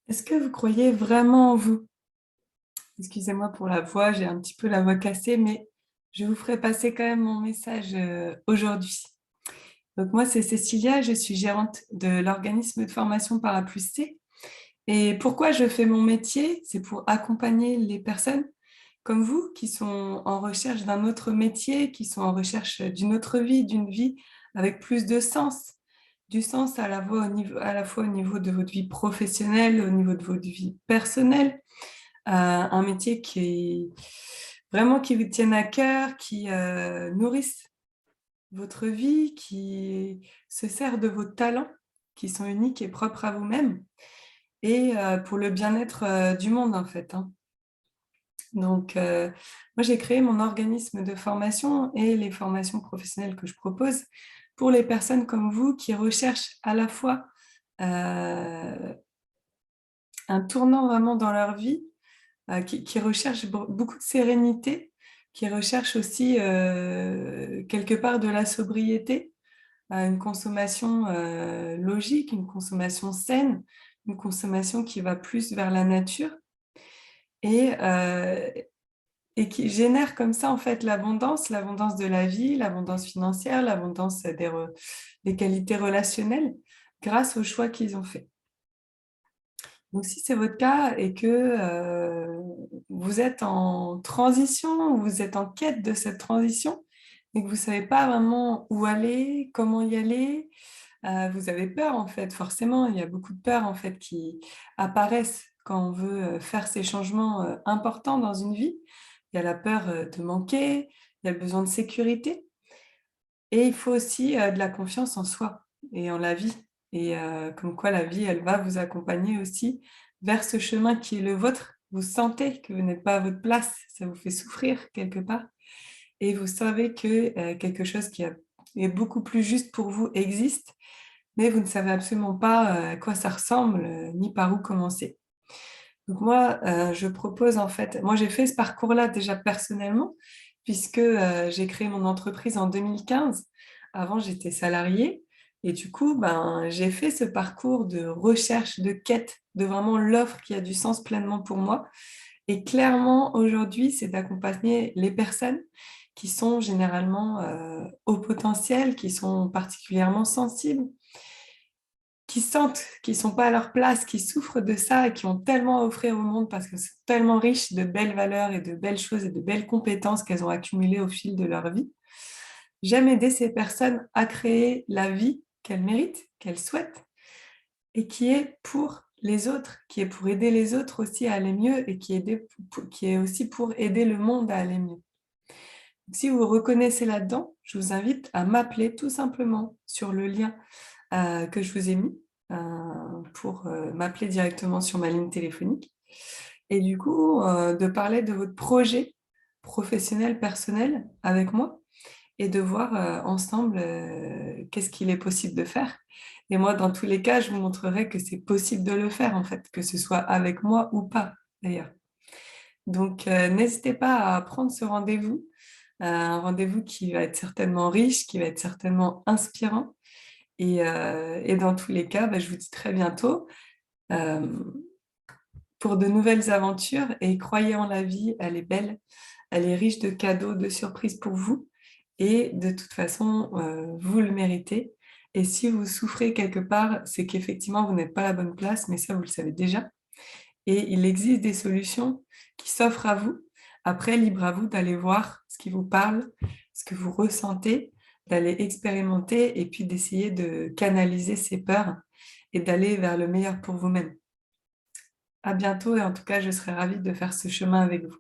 Est-ce que vous croyez vraiment en vous? Excusez-moi pour la voix, j'ai un petit peu la voix cassée, mais je vous ferai passer quand même mon message aujourd'hui. Donc moi, c'est Cécilia, je suis gérante de l'organisme de formation Parapluie-C. Et pourquoi je fais mon métier? C'est pour accompagner les personnes comme vous qui sont en recherche d'un autre métier, qui sont en recherche d'une autre vie, d'une vie avec plus de sens. Du sens à la fois au niveau de votre vie professionnelle, au niveau de votre vie personnelle, un métier qui vraiment qui vous tienne à cœur, qui nourrisse votre vie, qui se sert de vos talents qui sont uniques et propres à vous-même et pour le bien-être du monde en fait, hein. Donc, moi, j'ai créé mon organisme de formation et les formations professionnelles que je propose pour les personnes comme vous qui recherchent à la fois euh, un tournant vraiment dans leur vie, qui recherchent beaucoup de sérénité, qui recherchent aussi quelque part de la sobriété, une consommation logique, une consommation saine, une consommation qui va plus vers la nature et, euh, et qui génère comme ça en fait l'abondance de la vie, l'abondance financière, l'abondance des qualités relationnelles grâce aux choix qu'ils ont faits. Donc, si c'est votre cas et que vous êtes en transition, ou vous êtes en quête de cette transition et que vous ne savez pas vraiment où aller, comment y aller, vous avez peur en fait, forcément, il y a beaucoup de peurs en fait qui apparaissent quand on veut faire ces changements importants dans une vie. Il y a la peur de manquer, il y a le besoin de sécurité et il faut aussi de la confiance en soi et en la vie. Et comme quoi la vie, elle va vous accompagner aussi vers ce chemin qui est le vôtre. Vous sentez que vous n'êtes pas à votre place, ça vous fait souffrir quelque part. Et vous savez que quelque chose est beaucoup plus juste pour vous existe, mais vous ne savez absolument pas à quoi ça ressemble, ni par où commencer. Donc moi, je propose en fait, moi j'ai fait ce parcours-là déjà personnellement, puisque j'ai créé mon entreprise en 2015. Avant, j'étais salariée. Et du coup, ben, j'ai fait ce parcours de recherche, de quête, de vraiment l'offre qui a du sens pleinement pour moi. Et clairement, aujourd'hui, c'est d'accompagner les personnes qui sont généralement au potentiel, qui sont particulièrement sensibles, qui sentent qu'ils ne sont pas à leur place, qui souffrent de ça et qui ont tellement à offrir au monde parce que c'est tellement riche de belles valeurs et de belles choses et de belles compétences qu'elles ont accumulées au fil de leur vie. J'aime aider ces personnes à créer la vie qu'elles méritent, qu'elles souhaitent et qui est pour les autres, qui est pour aider les autres aussi à aller mieux et qui est aussi pour aider le monde à aller mieux. Si vous vous reconnaissez là-dedans, je vous invite à m'appeler tout simplement sur le lien que je vous ai mis pour m'appeler directement sur ma ligne téléphonique. Et du coup, de parler de votre projet professionnel, personnel avec moi et de voir ensemble qu'est-ce qu'il est possible de faire. Et moi, dans tous les cas, je vous montrerai que c'est possible de le faire, en fait, que ce soit avec moi ou pas, d'ailleurs. Donc, n'hésitez pas à prendre ce rendez-vous, un rendez-vous qui va être certainement riche, qui va être certainement inspirant. Et dans tous les cas, bah, je vous dis très bientôt euh, pour de nouvelles aventures. Et croyez en la vie, elle est belle, elle est riche de cadeaux, de surprises pour vous. Et de toute façon, vous le méritez. Et si vous souffrez quelque part, c'est qu'effectivement, vous n'êtes pas à la bonne place, mais ça, vous le savez déjà. Et il existe des solutions qui s'offrent à vous. Après, libre à vous d'aller voir ce qui vous parle, ce que vous ressentez, d'aller expérimenter et puis d'essayer de canaliser ces peurs et d'aller vers le meilleur pour vous-même. À bientôt et en tout cas, je serai ravie de faire ce chemin avec vous.